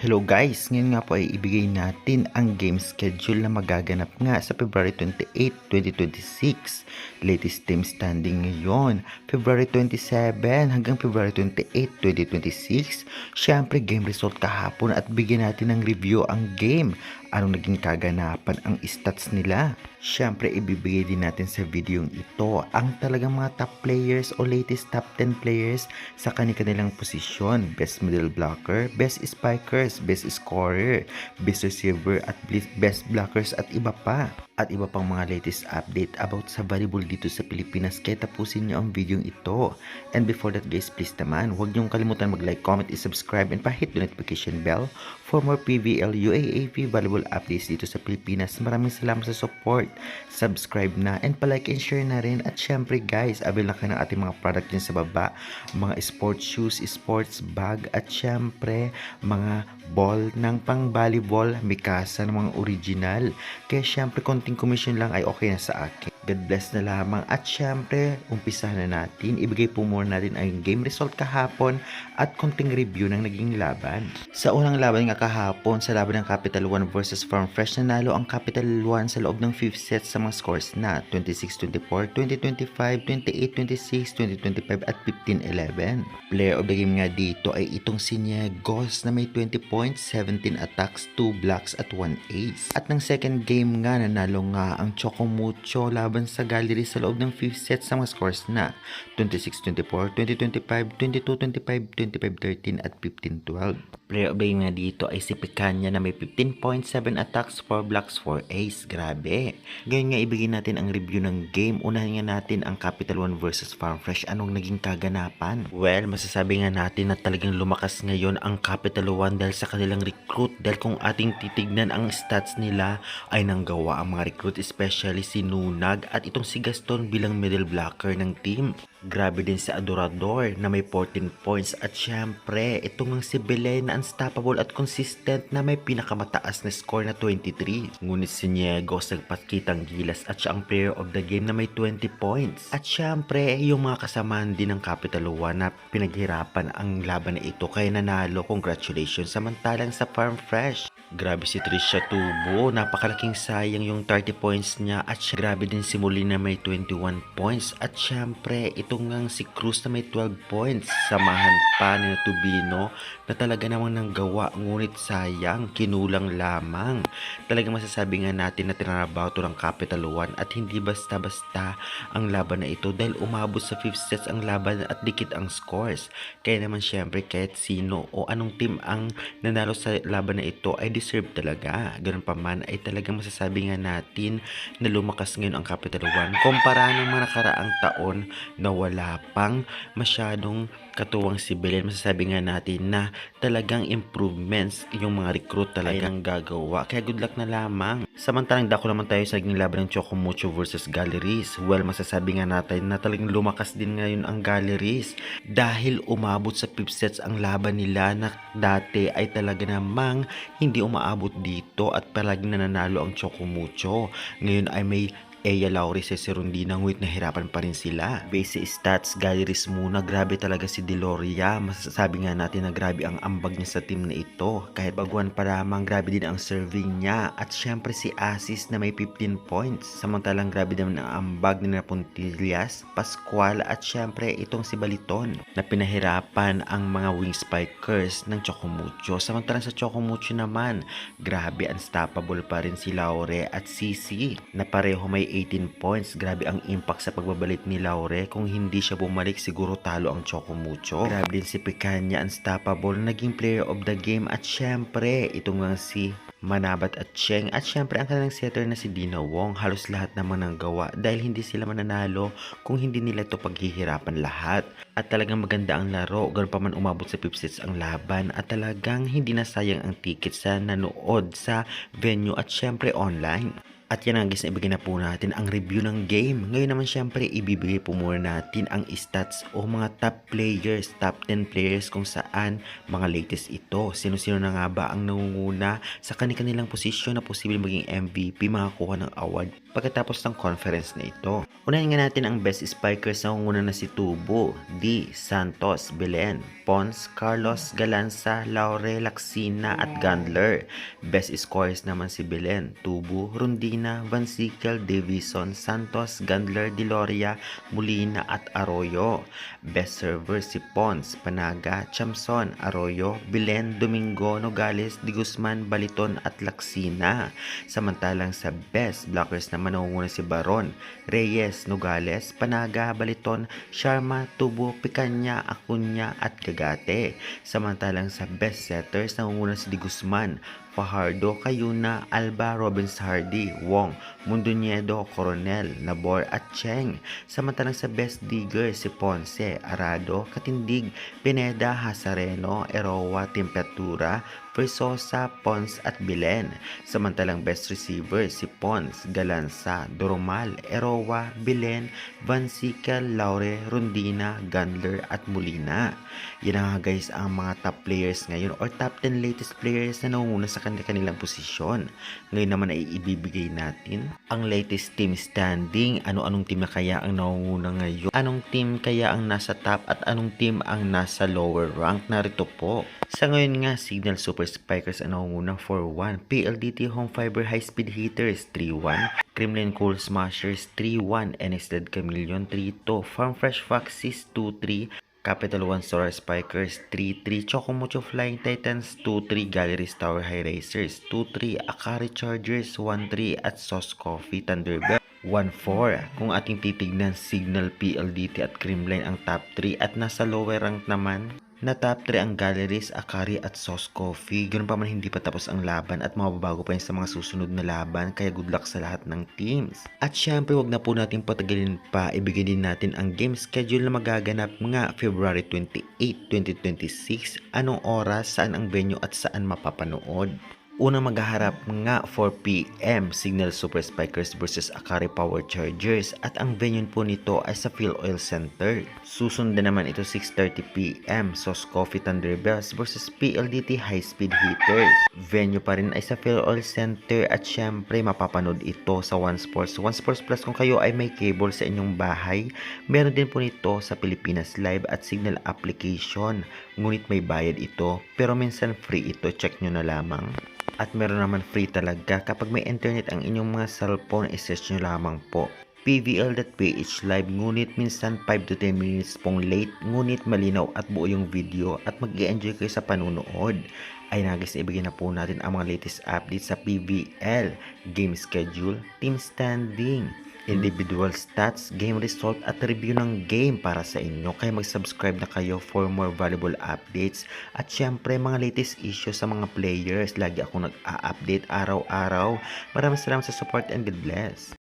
Hello guys! Ngayon nga po ay ibigay natin ang game schedule na magaganap nga sa February 28, 2026. Latest team standing ngayon, February 27 hanggang February 28, 2026. Siyempre game result kahapon at bigyan natin ng review ang game. Anong naging kaganapan ang stats nila? Siyempre ibibigay din natin sa video ito ang talagang mga top players o latest top 10 players sa kanilang posisyon. Best middle blocker, best spikers, best scorer, best receiver at best blockers at iba pa. At iba pang mga latest update about sa volleyball dito sa Pilipinas, kaya tapusin nyo ang video ito. And before that guys, please naman, huwag niyong kalimutan mag-like, comment, subscribe, and pa-hit the notification bell for more PVL, UAAP volleyball updates dito sa Pilipinas. Maraming salamat sa support. Subscribe na and pa-like and share na rin. At syempre guys, avail na kayo ng ating mga product dyan sa baba. Mga sports shoes, sports bag, at syempre mga ball ng pang volleyball, Mikasa ng mga original. Kaya syempre konting commission lang ay okay na sa akin. God bless na lamang. At syempre, umpisahan na natin. Ibigay po muna natin ang game result kahapon at konting review ng naging laban. Sa unang laban nga kahapon, sa laban ng Capital One versus Farm Fresh, nanalo ang Capital One sa loob ng 5th set sa mga scores na 26-24, 20-25, 28-26, 20-25 at 15-11. Player of the game nga dito ay itong si Niegos na may 20 points, 17 attacks, 2 blocks at 1 ace. At ng second game nga, nanalo nga ang Chocomucho laban sa Gallery sa loob ng 5th set sa mga scores na 26-24, 20-25, 22-25, 25-13 at 15-12. Player of the game nga dito ay si Picanha na may 15 points, 7 attacks, 4 blocks, 4 ace. Grabe. Ngayon nga ibigay natin ang review ng game. Unahin nga natin ang Capital One versus Farm Fresh. Anong naging kaganapan? Well, masasabi nga natin na talagang lumakas ngayon ang Capital One dahil sa kanilang recruit. Dahil kung ating titignan ang stats nila ay nanggawa ang mga recruit, especially si Nunag at itong si Gaston bilang middle blocker ng team. Grabe din si Adorador na may 14 points at syempre itong si Belen na unstoppable at consistent na may pinakamataas na score na 23. Ngunit si Niegos nagpakitang gilas at siya ang player of the game na may 20 points. At syempre yung mga kasamaan din ng Capital One na pinaghirapan ang laban na ito kaya nanalo, congratulations. Samantalang sa Farm Fresh, grabe si Trisha Tubo, napakalaking sayang yung 30 points niya at grabe din si Molina may 21 points at syempre itong nga si Cruz na may 12 points, samahan pa ni Tubino na talaga namang nanggawa ngunit sayang, kinulang lamang. Talagang masasabi nga natin na tinarabaho to ng Capital One at hindi basta-basta ang laban na ito dahil umabot sa 5th sets ang laban at dikit ang scores. Kaya naman syempre kahit sino o anong team ang nanalo sa laban na ito ay deserve talaga. Ganun pa man ay talagang masasabi nga natin na lumakas ngayon ang Capital One kumpara ng mga nakaraang taon na wala pang masyadong katuwang si Belen. Masasabi nga natin na talagang improvements yung mga recruit talagang gagawa. Kaya good luck na lamang. Samantalang dako naman tayo sa naging laban ng Chocomucho versus Galleries. Well, masasabi nga natin na talagang lumakas din ngayon ang Galleries dahil umabot sa 5th sets ang laban nila na dati ay talaga namang hindi umaabot dito at palaging nananalo ang Chocomucho. Ngayon ay may Eya Lauri sa Serundina ngunit nahirapan pa rin sila. Base stats, Galleries muna, grabe talaga si Deloria. Masasabi nga natin na grabe ang ambag niya sa team na ito. Kahit baguhan pa lamang, grabe din ang serving niya. At syempre si Asis na may 15 points. Samantalang grabe din ang ambag ni Napuntillas, Pascual at syempre itong si Baliton na pinahirapan ang mga wing spikers ng Chocomucho. Samantalang sa Chocomucho naman, grabe unstoppable pa rin si Laure at Sisi na pareho may 18 points. Grabe ang impact sa pagbabalik ni Laure. Kung hindi siya bumalik, siguro talo ang Chocomucho. Grabe din si Picanha, unstoppable, naging player of the game. At syempre, itong nga si Manabat at Cheng. At syempre, ang kanilang setter na si Dina Wong. Halos lahat naman ang gawa dahil hindi sila mananalo kung hindi nila ito paghihirapan lahat. At talagang maganda ang laro. Ganoon pa man umabot sa 5th sets ang laban. At talagang hindi nasayang ang ticket sa nanood sa venue at syempre online. At yan ang guys, ibigay na po natin ang review ng game. Ngayon naman syempre, ibibigay po muna natin ang stats o mga top players, top 10 players kung saan mga latest ito. Sino-sino na nga ba ang nangunguna sa kanilang posisyon na posibleng maging MVP, makakuha ng award pagkatapos ng conference na ito. Unahin nga natin ang best spikers na nangunguna na si Tubo, D, Santos, Belen, Pons, Carlos, Galanza, Laure, Laxina at Gandler. Best scorers naman si Belen, Tubo, Rondina, Van Sickle, Davison, Santos, Gandler, Diloria, Molina at Arroyo. Best servers si Pons, Panaga, Chamson, Arroyo, Belen, Domingo, Nogales, Di Guzman, Baliton at Laxina. Samantalang sa best blockers naman nangunguna si Baron, Reyes, Nogales, Panaga, Baliton, Sharma, Tubo, Picaña, Acuña at Gagate. Samantalang sa best setters nangunguna si Di Guzman, Fajardo, Cayuna, Alba, Robbins Hardy, Wong, Mundoniedo, Coronel, Nabor at Cheng. Samantalang sa best digger si Ponce, Arado, Katindig, Pineda, Hazareno, Erowa, Temperatura, Versosa, Pons at Bilen. Samantalang best receiver si Pons, Galanza, Doromal, Erowa, Bilen, Van Sickle, Laure, Rondina, Gandler at Molina. Yan nga guys ang mga top players ngayon or top 10 latest players na nangunguna sa kanilang posisyon. Ngayon naman ay ibibigay natin ang latest team standing. Ano-anong team na kaya ang nangunguna ngayon? Anong team kaya ang nasa top at anong team ang nasa lower rank? Narito po. Sa ngayon nga, Signal Super Spikers ang nangunguna 4-1, PLDT Home Fiber High Speed Heaters 3-1, Kremlin Cool Smashers 3-1, NXZ Chameleon 3-2, Farm Fresh Foxes 2-3, Capital One Solar Spikers 3-3, Chocomucho Flying Titans 2-3, Galleries Tower High Racers 2-3, Akari Chargers 1-3 at Sauce Coffee Thunderbird 1-4. Kung ating titignan, Signal, PLDT at Kremlin ang top 3 at nasa lower rank naman na top 3 ang Galleries, Akari at Sauce Coffee. Ganoon pa man hindi pa tapos ang laban at mababago pa yun sa mga susunod na laban, kaya good luck sa lahat ng teams. At syempre wag na po natin patagalin pa, ibigay din natin ang game schedule na magaganap mga February 28, 2026. Anong oras, saan ang venue at saan mapapanood? Unang maghaharap nga 4 PM Signal Super Spikers versus Akari Power Chargers at ang venue po nito ay sa Phil Oil Center. Susundan naman ito 6:30 PM Sauce Coffee Thunderbirds versus PLDT High Speed Heaters. Venue pa rin ay sa Phil Oil Center at syempre mapapanood ito sa One Sports. One Sports Plus kung kayo ay may cable sa inyong bahay. Meron din po nito sa Pilipinas Live at Signal application. Ngunit may bayad ito pero minsan free ito, check nyo na lamang. At meron naman free talaga kapag may internet ang inyong mga cellphone, i-search nyo lamang po pvl.ph live, ngunit minsan 5 to 10 minutes pong late, ngunit malinaw at buo yung video at mag-i-enjoy kayo sa panunood. Ay nagis ibigay na po natin ang mga latest updates sa PVL, game schedule, team standing, individual stats, game result at review ng game para sa inyo. Kaya mag-subscribe na kayo for more valuable updates at syempre mga latest issues sa mga players. Lagi ako nag-a-update araw-araw. Maraming salamat sa support and God bless.